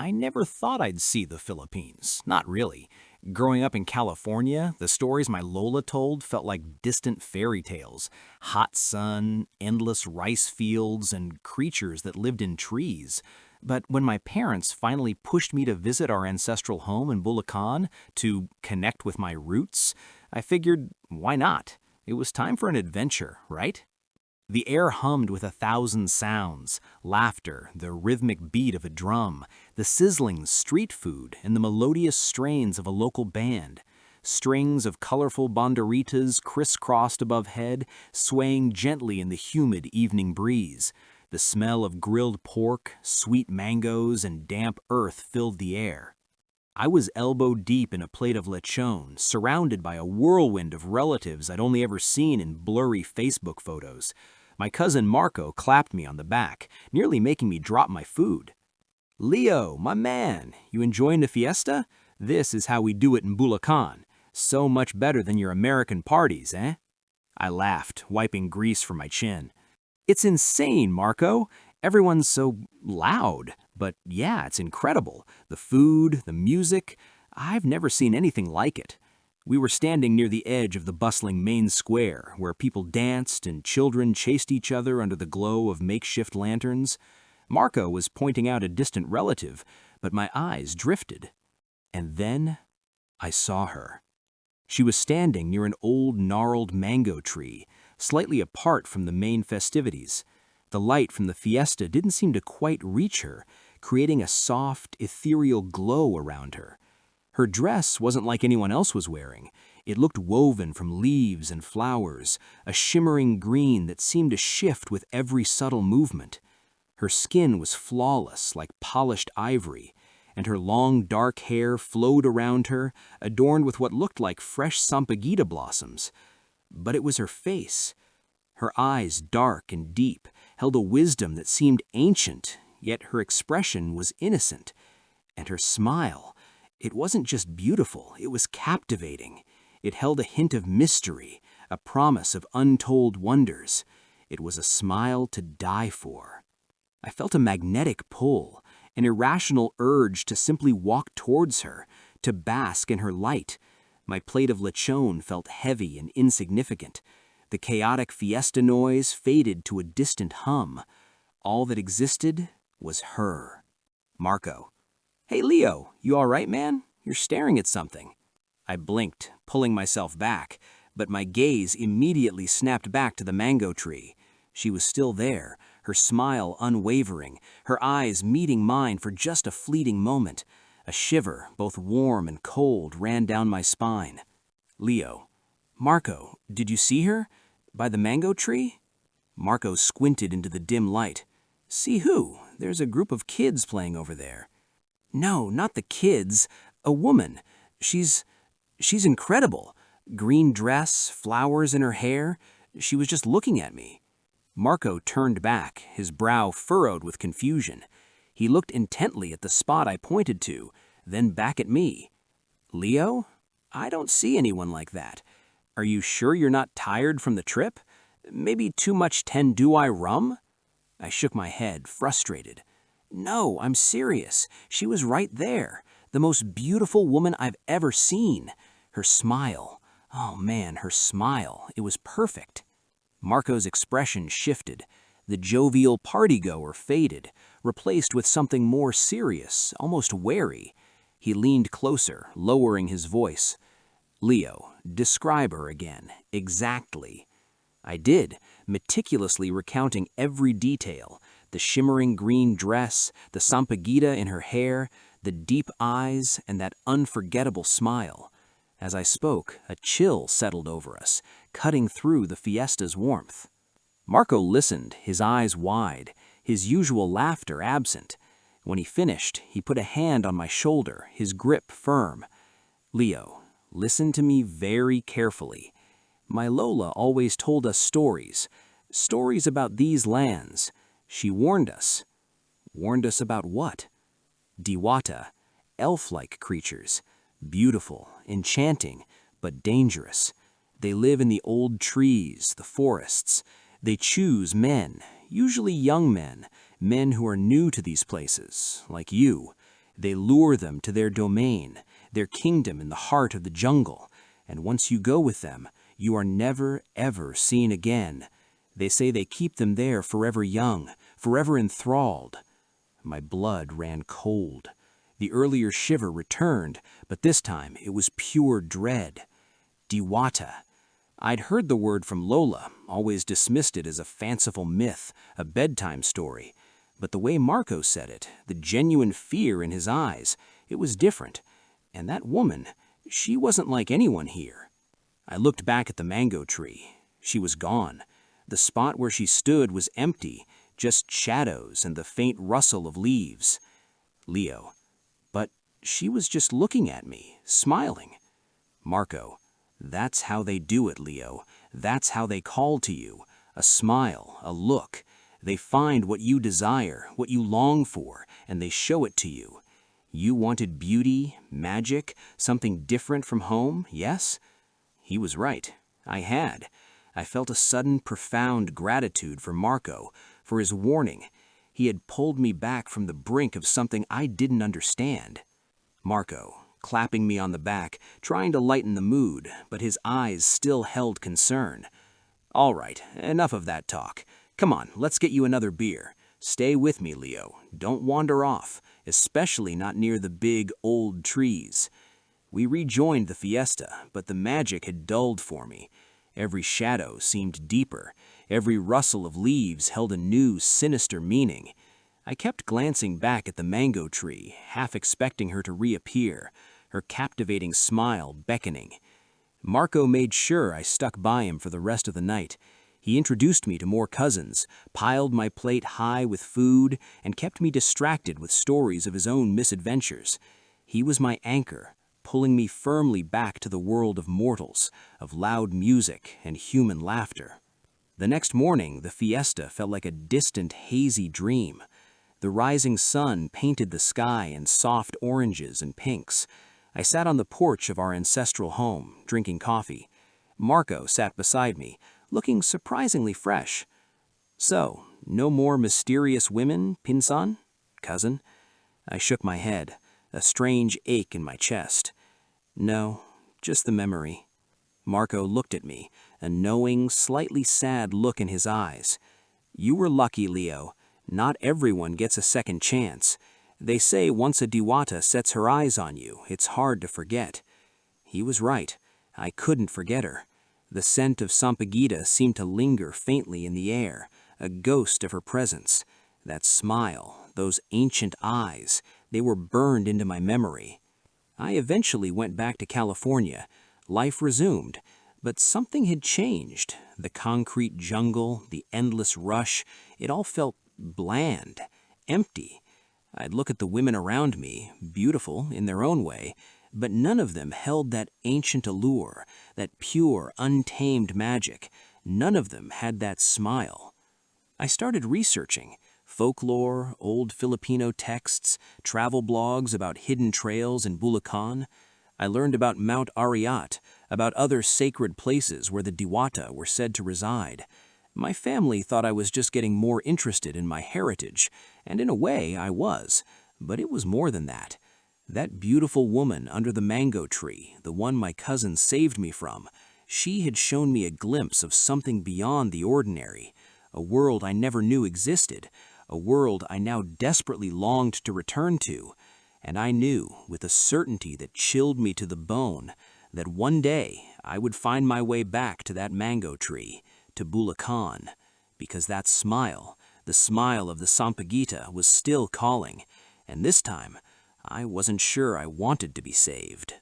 I never thought I'd see the Philippines. Not really. Growing up in California, the stories my Lola told felt like distant fairy tales. Hot sun, endless rice fields, and creatures that lived in trees. But when my parents finally pushed me to visit our ancestral home in Bulacan to connect with my roots, I figured, why not? It was time for an adventure, right? The air hummed with 1,000 sounds, laughter, the rhythmic beat of a drum, the sizzling street food, and the melodious strains of a local band. Strings of colorful banderitas crisscrossed above head, swaying gently in the humid evening breeze. The smell of grilled pork, sweet mangoes, and damp earth filled the air. I was elbow deep in a plate of lechon, surrounded by a whirlwind of relatives I'd only ever seen in blurry Facebook photos. My cousin Marco clapped me on the back, nearly making me drop my food. "Leo, my man, you enjoying the fiesta? This is how we do it in Bulacan. So much better than your American parties, eh?" I laughed, wiping grease from my chin. "It's insane, Marco. Everyone's so loud. But yeah, it's incredible. The food, the music. I've never seen anything like it." We were standing near the edge of the bustling main square, where people danced and children chased each other under the glow of makeshift lanterns. Marco was pointing out a distant relative, but my eyes drifted. And then I saw her. She was standing near an old gnarled mango tree, slightly apart from the main festivities. The light from the fiesta didn't seem to quite reach her, creating a soft, ethereal glow around her. Her dress wasn't like anyone else was wearing. It looked woven from leaves and flowers, a shimmering green that seemed to shift with every subtle movement. Her skin was flawless, like polished ivory, and her long dark hair flowed around her, adorned with what looked like fresh sampaguita blossoms. But it was her face. Her eyes, dark and deep, held a wisdom that seemed ancient, yet her expression was innocent. And her smile, it wasn't just beautiful, it was captivating. It held a hint of mystery, a promise of untold wonders. It was a smile to die for. I felt a magnetic pull, an irrational urge to simply walk towards her, to bask in her light. My plate of lechon felt heavy and insignificant. The chaotic fiesta noise faded to a distant hum. All that existed was her. Marco. "Hey, Leo, you all right, man? You're staring at something." I blinked, pulling myself back, but my gaze immediately snapped back to the mango tree. She was still there, her smile unwavering, her eyes meeting mine for just a fleeting moment. A shiver, both warm and cold, ran down my spine. "Leo. Marco, did you see her? By the mango tree?" Marco squinted into the dim light. "See who? There's a group of kids playing over there." "No, not the kids. A woman. She's incredible. Green dress, flowers in her hair. She was just looking at me." Marco turned back, his brow furrowed with confusion. He looked intently at the spot I pointed to, then back at me. "Leo? I don't see anyone like that. Are you sure you're not tired from the trip? Maybe too much Tendui rum?" I shook my head, frustrated. "No, I'm serious. She was right there. The most beautiful woman I've ever seen. Her smile. Oh man, her smile. It was perfect." Marco's expression shifted. The jovial partygoer faded, replaced with something more serious, almost wary. He leaned closer, lowering his voice. "Leo, describe her again, exactly." I did, meticulously recounting every detail. The shimmering green dress, the sampaguita in her hair, the deep eyes, and that unforgettable smile. As I spoke, a chill settled over us, cutting through the fiesta's warmth. Marco listened, his eyes wide, his usual laughter absent. When he finished, he put a hand on my shoulder, his grip firm. "Leo, listen to me very carefully. My Lola always told us stories about these lands. She warned us. Warned us about what? Diwata, elf-like creatures, beautiful, enchanting, but dangerous. They live in the old trees, the forests. They choose men, usually young men, men who are new to these places, like you. They lure them to their domain, their kingdom in the heart of the jungle, and once you go with them, you are never, ever seen again. They say they keep them there forever young, forever enthralled. My blood ran cold. The earlier shiver returned, but this time it was pure dread. Diwata. I'd heard the word from Lola, always dismissed it as a fanciful myth, a bedtime story. But the way Marco said it, the genuine fear in his eyes, it was different. And that woman, she wasn't like anyone here. I looked back at the mango tree. She was gone. The spot where she stood was empty, just shadows and the faint rustle of leaves. Leo. But she was just looking at me, smiling. Marco. That's how they do it, Leo. That's how they call to you. A smile, a look. They find what you desire, what you long for, and they show it to you. You wanted beauty, magic, something different from home, yes? He was right. I had. I felt a sudden, profound gratitude for Marco, for his warning. He had pulled me back from the brink of something I didn't understand. Marco, clapping me on the back, trying to lighten the mood, but his eyes still held concern. All right, enough of that talk. Come on, let's get you another beer. Stay with me, Leo. Don't wander off, especially not near the big, old trees. We rejoined the fiesta, but the magic had dulled for me. Every shadow seemed deeper. Every rustle of leaves held a new, sinister meaning. I kept glancing back at the mango tree, half expecting her to reappear, her captivating smile beckoning. Marco made sure I stuck by him for the rest of the night. He introduced me to more cousins, piled my plate high with food, and kept me distracted with stories of his own misadventures. He was my anchor, pulling me firmly back to the world of mortals, of loud music and human laughter. The next morning, the fiesta felt like a distant, hazy dream. The rising sun painted the sky in soft oranges and pinks. I sat on the porch of our ancestral home, drinking coffee. Marco sat beside me, looking surprisingly fresh. So, no more mysterious women, Pinsan? Cousin? I shook my head, a strange ache in my chest. No, just the memory. Marco looked at me, a knowing, slightly sad look in his eyes. You were lucky, Leo. Not everyone gets a second chance. They say once a Diwata sets her eyes on you, it's hard to forget. He was right. I couldn't forget her. The scent of Sampaguita seemed to linger faintly in the air, a ghost of her presence. That smile, those ancient eyes, they were burned into my memory. I eventually went back to California. Life resumed, but something had changed. The concrete jungle, the endless rush, it all felt bland, empty. I'd look at the women around me, beautiful in their own way, but none of them held that ancient allure, that pure, untamed magic. None of them had that smile. I started researching. Folklore, old Filipino texts, travel blogs about hidden trails in Bulacan. I learned about Mount Ariat, about other sacred places where the Diwata were said to reside. My family thought I was just getting more interested in my heritage, and in a way I was, but it was more than that. That beautiful woman under the mango tree, the one my cousin saved me from, she had shown me a glimpse of something beyond the ordinary, a world I never knew existed, a world I now desperately longed to return to, and I knew, with a certainty that chilled me to the bone, that one day I would find my way back to that mango tree, to Bulacan, because that smile, the smile of the Sampaguita, was still calling, and this time I wasn't sure I wanted to be saved.